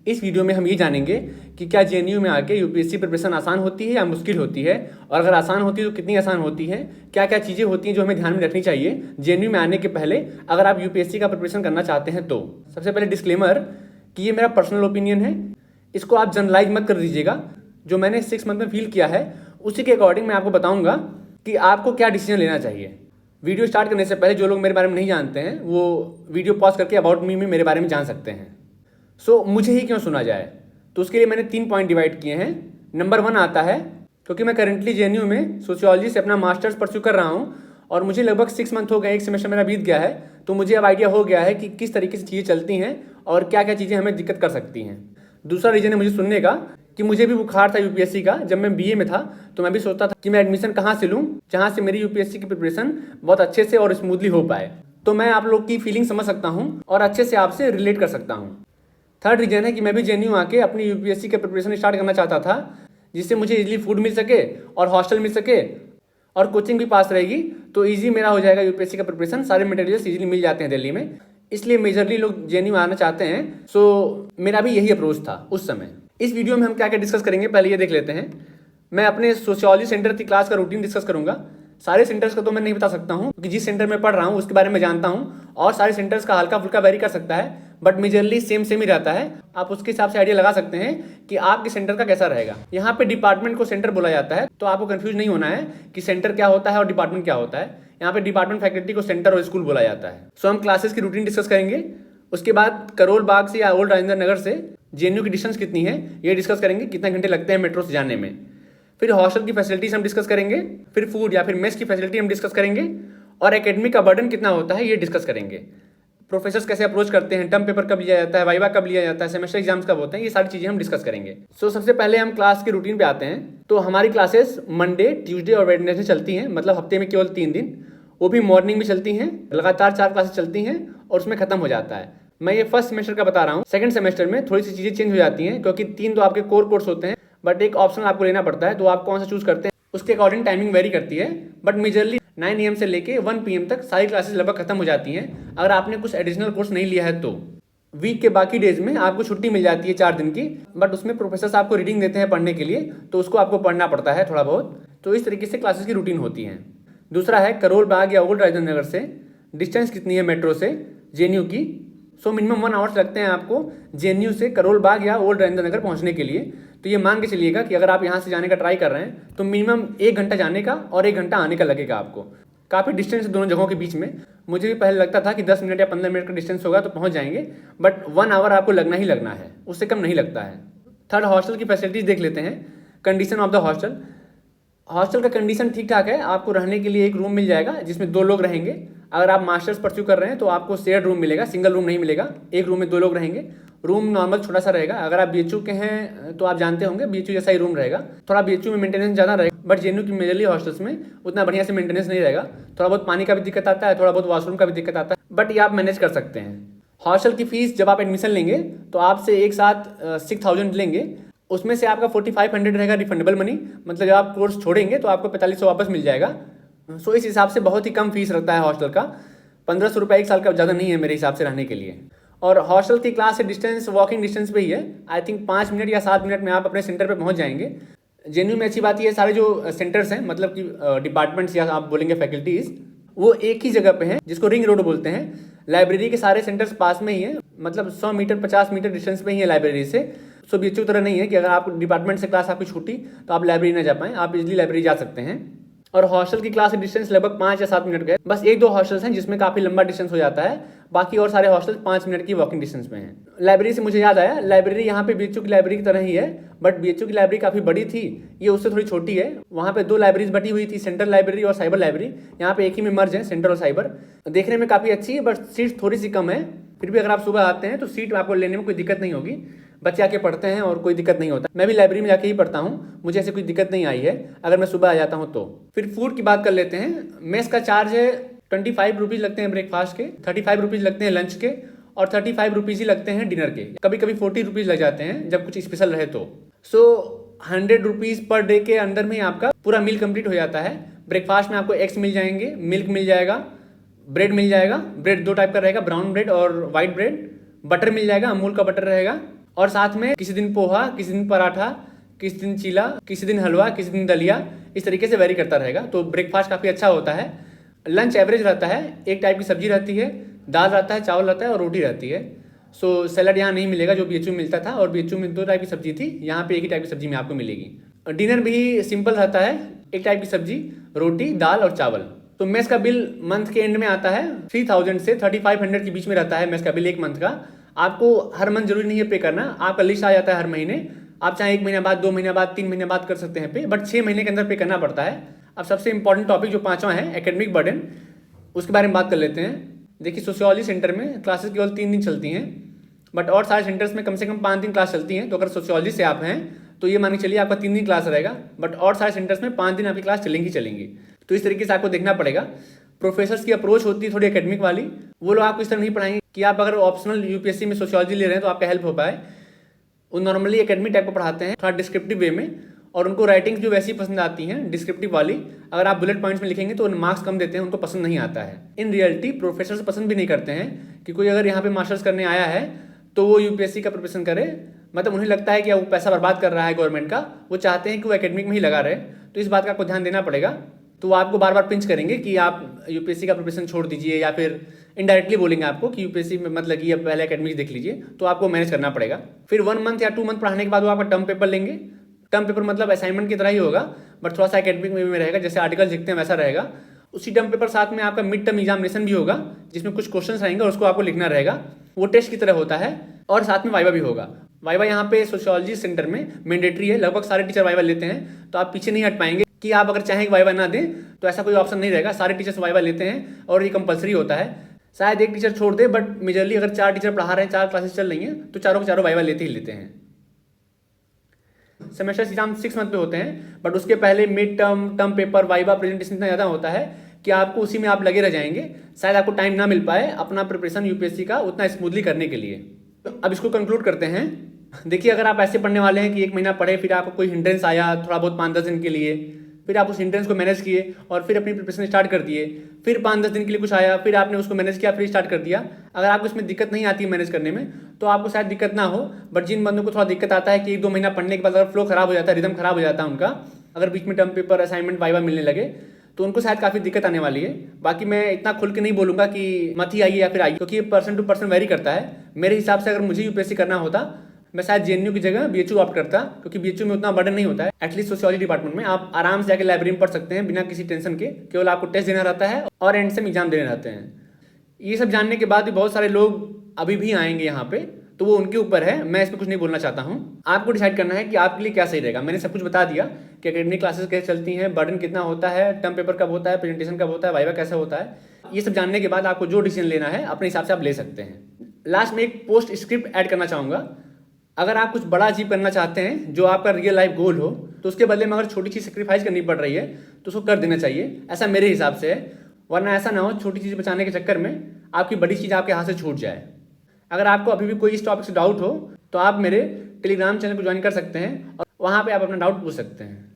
इस वीडियो में हम ये जानेंगे कि क्या जेएनयू में आके यूपीएससी प्रिपरेशन आसान होती है या मुश्किल होती है, और अगर आसान होती है तो कितनी आसान होती है, क्या क्या चीज़ें होती हैं जो हमें ध्यान में रखनी चाहिए जेएनयू में आने के पहले अगर आप यूपीएससी का प्रिपरेशन करना चाहते हैं। तो सबसे पहले डिस्क्लेमर कि ये मेरा पर्सनल ओपिनियन है, इसको आप जनरलाइज मत कर दीजिएगा। जो मैंने 6 मंथ में फील किया है उसी के अकॉर्डिंग मैं आपको बताऊंगा कि आपको क्या डिसीजन लेना चाहिए। वीडियो स्टार्ट करने से पहले जो लोग मेरे बारे में नहीं जानते हैं वो वीडियो पॉज करके अबाउट मी में मेरे बारे में जान सकते हैं। मुझे ही क्यों सुना जाए, तो उसके लिए मैंने 3 पॉइंट डिवाइड किए हैं। नंबर 1 आता है क्योंकि मैं करंटली जेएनयू में सोशियोलॉजी से अपना मास्टर्स परस्यू कर रहा हूँ और मुझे लगभग 6 मंथ हो गए, एक सेमेस्टर मेरा बीत गया है, तो मुझे अब आइडिया हो गया है कि किस तरीके से चीज़ें चलती हैं और क्या क्या चीज़ें हमें दिक्कत कर सकती हैं। दूसरा रीजन है मुझे सुनने का कि मुझे भी बुखार था यूपीएससी का। जब मैं बीए में था तो मैं भी सोचता था कि मैं एडमिशन कहाँ से लूँ जहाँ से मेरी यूपीएससी की प्रिपरेशन बहुत अच्छे से और स्मूथली हो पाए। तो मैं आप लोग की फीलिंग समझ सकता हूँ और अच्छे से आपसे रिलेट कर सकता हूँ। थर्ड रीजन है कि मैं भी जेएनयू आके अपनी यूपीएससी के प्रिपरेशन स्टार्ट करना चाहता था, जिससे मुझे इजीली फूड मिल सके और हॉस्टल मिल सके और कोचिंग भी पास रहेगी, तो ईजी मेरा हो जाएगा यूपीएससी का प्रिपरेशन। सारे मटेरियल्स इजीली मिल जाते हैं दिल्ली में, इसलिए मेजरली लोग जेएनयू आना चाहते हैं। मेरा भी यही अप्रोच था उस समय। इस वीडियो में हम क्या क्या डिस्कस करेंगे पहले ये देख लेते हैं। मैं अपने सोशियोलॉजी सेंटर की क्लास का रूटीन डिस्कस करूंगा। सारे सेंटर्स का तो मैं नहीं बता सकता हूँ क्योंकि जिस सेंटर में पढ़ रहा हूँ उसके बारे में जानता हूँ, और सारे सेंटर्स का हल्का फुल्का वेरी कर सकता है, बट मेजरली सेम ही रहता है। आप उसके हिसाब से आइडिया लगा सकते हैं कि आपके सेंटर का कैसा रहेगा। यहाँ पे डिपार्टमेंट को सेंटर बोला जाता है, तो आपको कंफ्यूज नहीं होना है कि सेंटर क्या होता है और डिपार्टमेंट क्या होता है। यहाँ पे डिपार्टमेंट फैकल्टी को सेंटर और स्कूल बोला जाता है। हम क्लासेस की रूटीन डिस्कस करेंगे। उसके बाद करोल बाग से या ओल्ड राजेंद्र नगर से जेएनयू की डिस्टेंस कितनी है ये डिस्कस करेंगे, कितने घंटे लगते हैं मेट्रो से जाने में। फिर हॉस्टल की फैसिलिटीज हम डिस्कस करेंगे, फिर फूड या फिर मेस की फैसिलिटी हम डिस्कस करेंगे, और एकेडमिक का बर्डन कितना होता है ये डिस्कस करेंगे। प्रोफेसर्स कैसे अप्रोच करते हैं, टर्म पेपर कब लिया जाता है, वाइवा कब लिया जाता है, सेमेस्टर एग्जाम्स कब होते हैं, ये सारी चीज़ें हम डिस्कस करेंगे। सबसे पहले हम क्लास की रूटीन पे आते हैं। तो हमारी क्लासेस मंडे, ट्यूसडे और वेडनेसडे चलती हैं, मतलब हफ्ते में केवल 3 दिन। वो भी मॉर्निंग में चलती हैं, लगातार 4 क्लासेस चलती हैं और उसमें खत्म हो जाता है। मैं ये फर्स्ट सेमेस्टर का बता रहा हूँ। सेकंड सेमेस्टर में थोड़ी सी चीज़ें चेंज हो जाती हैं क्योंकि 3 तो आपके कोर कोर्स होते हैं, बट एक ऑप्शनल आपको लेना पड़ता है, तो आप कौन सा चूज करते हैं उसके अकॉर्डिंग टाइमिंग वेरी करती है। बट मेजरली 9 AM से लेके 1 PM तक सारी क्लासेस लगभग खत्म हो जाती हैं अगर आपने कुछ एडिशनल कोर्स नहीं लिया है तो। वीक के बाकी डेज में आपको छुट्टी मिल जाती है 4 दिन की, बट उसमें प्रोफेसर्स आपको रीडिंग देते हैं पढ़ने के लिए, तो उसको आपको पढ़ना पड़ता है थोड़ा बहुत। तो इस तरीके से क्लासेस की रूटीन होती है। दूसरा है करोल बाग या ओल्ड राजेंद्र नगर से डिस्टेंस कितनी है मेट्रो से जेएनयू की। मिनिमम 1 आवर्स लगते हैं आपको जेएनयू से करोल बाग या ओल्ड राजेंद्र नगर पहुंचने के लिए। तो ये मान के चलिएगा कि अगर आप यहाँ से जाने का ट्राई कर रहे हैं तो मिनिमम 1 घंटा जाने का और 1 घंटा आने का लगेगा आपको। काफ़ी डिस्टेंस है दोनों जगहों के बीच में। मुझे भी पहले लगता था कि 10 मिनट या 15 मिनट का डिस्टेंस होगा तो पहुँच जाएंगे, बट 1 आवर आपको लगना ही लगना है, उससे कम नहीं लगता है। थर्ड, हॉस्टल की फैसिलिटीज़ देख लेते हैं। Condition of the hostel. Hostel का कंडीशन ठीक ठाक है। आपको रहने के लिए एक रूम मिल जाएगा जिसमें 2 लोग रहेंगे। अगर आप मास्टर्स परस्यू कर रहे हैं तो आपको शेयर्ड रूम मिलेगा, सिंगल रूम नहीं मिलेगा। एक रूम में 2 लोग रहेंगे। रूम नॉर्मल छोटा सा रहेगा। अगर आप बीएचयू के हैं तो आप जानते होंगे बीएचयू जैसा ही रूम रहेगा। थोड़ा बीएचयू में मेंटेनेंस ज़्यादा रहेगा, बट जेएनयू की मेजरली हॉस्टल्स में उतना बढ़िया से मेंटेनेंस नहीं रहेगा। थोड़ा बहुत पानी का भी दिक्कत आता है, थोड़ा बहुत वॉशरूम का भी दिक्कत आता है, बट ये आप मैनेज कर सकते हैं। हॉस्टल की फीस जब आप एडमिशन लेंगे तो आपसे एक साथ 6000 लेंगे। उसमें से आपका 4500 रहेगा रिफंडेबल मनी, मतलब जब आप कोर्स छोड़ेंगे तो आपको 4500 वापस मिल जाएगा। इस हिसाब से बहुत ही कम फीस रखता है हॉस्टल का। 1500 रुपये 1 साल का ज़्यादा नहीं है मेरे हिसाब से रहने के लिए। और हॉस्टल की क्लास से डिस्टेंस वॉकिंग डिस्टेंस पे ही है। आई थिंक 5 मिनट या 7 मिनट में आप अपने सेंटर पे पहुंच जाएंगे। जेएनयू में अच्छी बात ये सारे जो सेंटर्स हैं, मतलब कि डिपार्टमेंट्स या आप बोलेंगे फैकल्टीज़, वो एक ही जगह पे हैं जिसको रिंग रोड बोलते हैं। लाइब्रेरी के सारे सेंटर्स पास में ही है, मतलब 100 मीटर 50 मीटर डिस्टेंस पे ही है लाइब्रेरी से। बीएचयू तरह नहीं है कि अगर आप डिपार्टमेंट से क्लास आपकी छूटी तो आप लाइब्रेरी ना जा पाएँ, आप इजीली लाइब्रेरी जा सकते हैं। और हॉस्टल की क्लास डिस्टेंस लगभग 5 या 7 मिनट का है। बस 1-2 हॉस्टल्स हैं जिसमें काफ़ी लंबा डिस्टेंस हो जाता है, बाकी और सारे हॉस्टल 5 मिनट की वॉकिंग डिस्टेंस में हैं। लाइब्रेरी से मुझे याद आया, लाइब्रेरी यहाँ पे बीएचयू की लाइब्रेरी की तरह ही है, बट बीएचयू की लाइब्रेरी काफ़ी बड़ी थी, ये उससे थोड़ी छोटी है। वहाँ पे 2 लाइब्रेरीज बटी हुई थी, सेंट्रल लाइब्रेरी और साइबर लाइब्रेरी। यहाँ पे एक ही में मर्ज है, सेंट्रल और साइबर। देखने में काफ़ी अच्छी है, बट सीट थोड़ी सी कम है। फिर भी अगर आप सुबह आते हैं तो सीट आपको लेने में कोई दिक्कत नहीं होगी। बच्चे आके पढ़ते हैं और कोई दिक्कत नहीं होता। मैं भी लाइब्रेरी में जाके ही पढ़ता हूँ, मुझे ऐसे कोई दिक्कत नहीं आई है अगर मैं सुबह आ जाता हूँ तो। फिर फूड की बात कर लेते हैं। मेस का चार्ज है 25 रुपीज़ लगते हैं ब्रेकफास्ट के, 35 रुपीज़ लगते हैं लंच के, और 35 रुपीज़ ही लगते हैं डिनर के। कभी कभी 40 रुपीज़ लग जाते हैं जब कुछ स्पेशल रहे तो। 100 रुपीज़ पर डे के अंदर में आपका पूरा मील कंप्लीट हो जाता है। ब्रेकफास्ट में आपको एग्स मिल जाएंगे, मिल्क मिल जाएगा, ब्रेड मिल जाएगा। ब्रेड 2 टाइप का रहेगा, ब्राउन ब्रेड और वाइट ब्रेड। बटर मिल जाएगा, अमूल का बटर रहेगा। और साथ में किसी दिन पोहा, किसी दिन पराठा, किसी दिन चीला, किसी दिन हलवा, किसी दिन दलिया, इस तरीके से वेरी करता रहेगा। तो ब्रेकफास्ट काफ़ी अच्छा होता है। लंच एवरेज रहता है, एक टाइप की सब्जी रहती है, दाल रहता है, चावल रहता है और रोटी रहती है। सो सैलड यहाँ नहीं मिलेगा जो बीएचयू में मिलता था, और बीएचयू में 2 टाइप की सब्जी थी, यहाँ पे एक ही टाइप की सब्जी में आपको मिलेगी। डिनर भी सिंपल रहता है, एक टाइप की सब्जी, रोटी, दाल और चावल। तो मेस का बिल मंथ के एंड में आता है 3000 से 3500 के बीच में रहता है मेस का बिल एक मंथ का। आपको हर मंथ जरूरी नहीं है पे करना, आपका लिस्ट आ जाता है हर महीने। आप चाहे 1 महीने बाद, 2 महीने बाद, 3 महीने बाद कर सकते हैं पे, बट 6 महीने के अंदर पे करना पड़ता है। अब सबसे इंपॉर्टेंट टॉपिक जो 5वां है, एकेडमिक बर्डन, उसके बारे में बात कर लेते हैं। देखिए, सोशियोलॉजी सेंटर में क्लासेस केवल 3 दिन चलती हैं, बट और सारे सेंटर्स में कम से कम 5 दिन क्लास चलती हैं। तो अगर सोशियोलॉजी से आप हैं तो ये मान के चलिए आपका 3 दिन क्लास रहेगा, बट और सारे सेंटर्स में 5 दिन आपकी क्लास चलेंगी। तो इस तरीके से आपको देखना पड़ेगा। प्रोफेसर्स की अप्रोच होती है थोड़ी एकेडमिक वाली, वो लोग आपको इस तरह नहीं पढ़ाएंगे कि आप अगर ऑप्शनल यूपीएससी में सोशियोलॉजी ले रहे हैं तो आपका हेल्प हो पाए। वो नॉर्मली एकेडमिक टाइप को पढ़ाते हैं, थोड़ा डिस्क्रिप्टिव वे में, और उनको राइटिंग्स जो वैसी पसंद आती हैं डिस्क्रिप्टिव वाली। अगर आप बुलेट पॉइंट्स में लिखेंगे तो मार्क्स कम देते हैं, उनको पसंद नहीं आता है। इन रियलिटी प्रोफेसर्स पसंद भी नहीं करते हैं कि कोई अगर यहाँ पे मास्टर्स करने आया है तो वो यूपीएससी का प्रिपरेशन करे। मतलब उन्हें लगता है कि वो पैसा बर्बाद कर रहा है गवर्नमेंट का, वो चाहते हैं कि वो एकेडमिक में ही लगा रहे। तो इस बात का आपको ध्यान देना पड़ेगा। तो वो आपको बार बार पिंच करेंगे कि आप यूपीएससी का प्रिपरेशन छोड़ दीजिए, या फिर इनडायरेक्टली बोलेंगे आपको कि यूपीएससी में मत लगिए, पहले एकेडमिक देख लीजिए। तो आपको मैनेज करना पड़ेगा। फिर 1 मंथ या 2 मंथ पढ़ाने के बाद वो आपका टर्म पेपर लेंगे। टर्म पेपर मतलब असाइनमेंट की तरह ही होगा, बट थोड़ा सा एकेडमिक में रहेगा, जैसे आर्टिकल लिखते हैं वैसा रहेगा। उसी टर्म पेपर साथ में आपका मिड टर्म एग्जामिनेशन भी होगा, जिसमें कुछ क्वेश्चन रहेंगे और उसको आपको लिखना रहेगा। वो टेस्ट की तरह होता है, और साथ में वाइवा भी होगा। वाइवा यहाँ पे सोशियोलॉजी सेंटर में मैंडेटरी है, लगभग सारे टीचर वाइवा लेते हैं। तो आप पीछे नहीं हट पाएंगे कि आप अगर चाहें कि वाइवा ना दें, तो ऐसा कोई ऑप्शन नहीं रहेगा। सारे टीचर्स वाइवा लेते हैं और ये कंपलसरी होता है। शायद एक टीचर छोड़ दे, बट मेजरली अगर 4 टीचर पढ़ा रहे हैं, 4 क्लासेस चल रही हैं, तो चारों के चारों वाइवा लेते ही लेते हैं। सेमेस्टर एग्जाम 6 मंथ पे होते हैं, बट उसके पहले mid term, term paper, viva, presentation इतना ज़्यादा होता है कि आपको उसी में आप लगे रह जाएंगे। शायद आपको टाइम ना मिल पाए अपना प्रिपरेशन यूपीएससी का उतना स्मूथली करने के लिए। अब इसको कंक्लूड करते हैं। देखिए, अगर आप ऐसे पढ़ने वाले हैं कि 1 महीना पढ़े, फिर आपको कोई हिंड्रेंस आया थोड़ा बहुत 5-10 दिन के लिए, फिर आप उस हिंड्रेंस को मैनेज किए और फिर अपनी प्रिपरेशन स्टार्ट कर दिए, फिर 5-10 दिन के लिए कुछ आया, फिर आपने उसको मैनेज किया, फिर स्टार्ट कर दिया। अगर आपको इसमें दिक्कत नहीं आती है मैनेज करने में, तो आपको शायद दिक्कत ना हो। बट जिन बंदों को थोड़ा दिक्कत आता है कि 1-2 महीना पढ़ने के बाद अगर फ्लो खराब हो जाता है, रिदम खराब हो जाता है उनका, अगर बीच में टर्म पेपर, असाइनमेंट, वाइवा मिलने लगे, तो उनको शायद काफ़ी दिक्कत आने वाली है। बाकी मैं इतना खुल के नहीं बोलूँगा कि मत ही आइए या फिर आइए, क्योंकि ये पर्सन टू पर्सन वेरी करता है। मेरे हिसाब से अगर मुझे यूपीएससी करना होता, मैं शायद जेएनयू की जगह बीएचयू ऑप्ट करता, क्योंकि बीएचयू में उतना बर्डन नहीं होता है। एटलीस्ट सोशियोलॉजी डिपार्टमेंट में आप आराम से जाकर लाइब्रेरी में पढ़ सकते हैं बिना किसी टेंशन के। केवल आपको टेस्ट देना रहता है और एंड से एग्जाम देने रहते हैं। ये सब जानने के बाद भी बहुत सारे लोग अभी भी आएंगे यहाँ पे, तो वो उनके ऊपर है। मैं इस पर कुछ नहीं बोलना चाहता हूँ। आपको डिसाइड करना है कि आपके लिए क्या सही रहेगा। मैंने सब कुछ बता दिया कि एकेडमिक क्लासेस कैसे चलती हैं, बर्डन कितना होता है, टर्म पेपर कब होता है, प्रेजेंटेशन कब होता है, वाइवा कैसे होता है। ये सब जानने के बाद आपको जो डिसीजन लेना है अपने हिसाब से आप ले सकते हैं। लास्ट में एक पोस्ट स्क्रिप्ट ऐड करना चाहूँगा। अगर आप कुछ बड़ा अचीव करना चाहते हैं, जो आपका रियल लाइफ गोल हो, तो उसके बदले में अगर छोटी चीज़ सेक्रीफाइस करनी पड़ रही है तो उसको कर देना चाहिए। ऐसा मेरे हिसाब से है, वरना ऐसा ना हो छोटी चीज़ बचाने के चक्कर में आपकी बड़ी चीज़ आपके हाथ से छूट जाए। अगर आपको अभी भी कोई इस टॉपिक से डाउट हो तो आप मेरे टेलीग्राम चैनल को ज्वाइन कर सकते हैं और वहाँ पे आप अपना डाउट पूछ सकते हैं।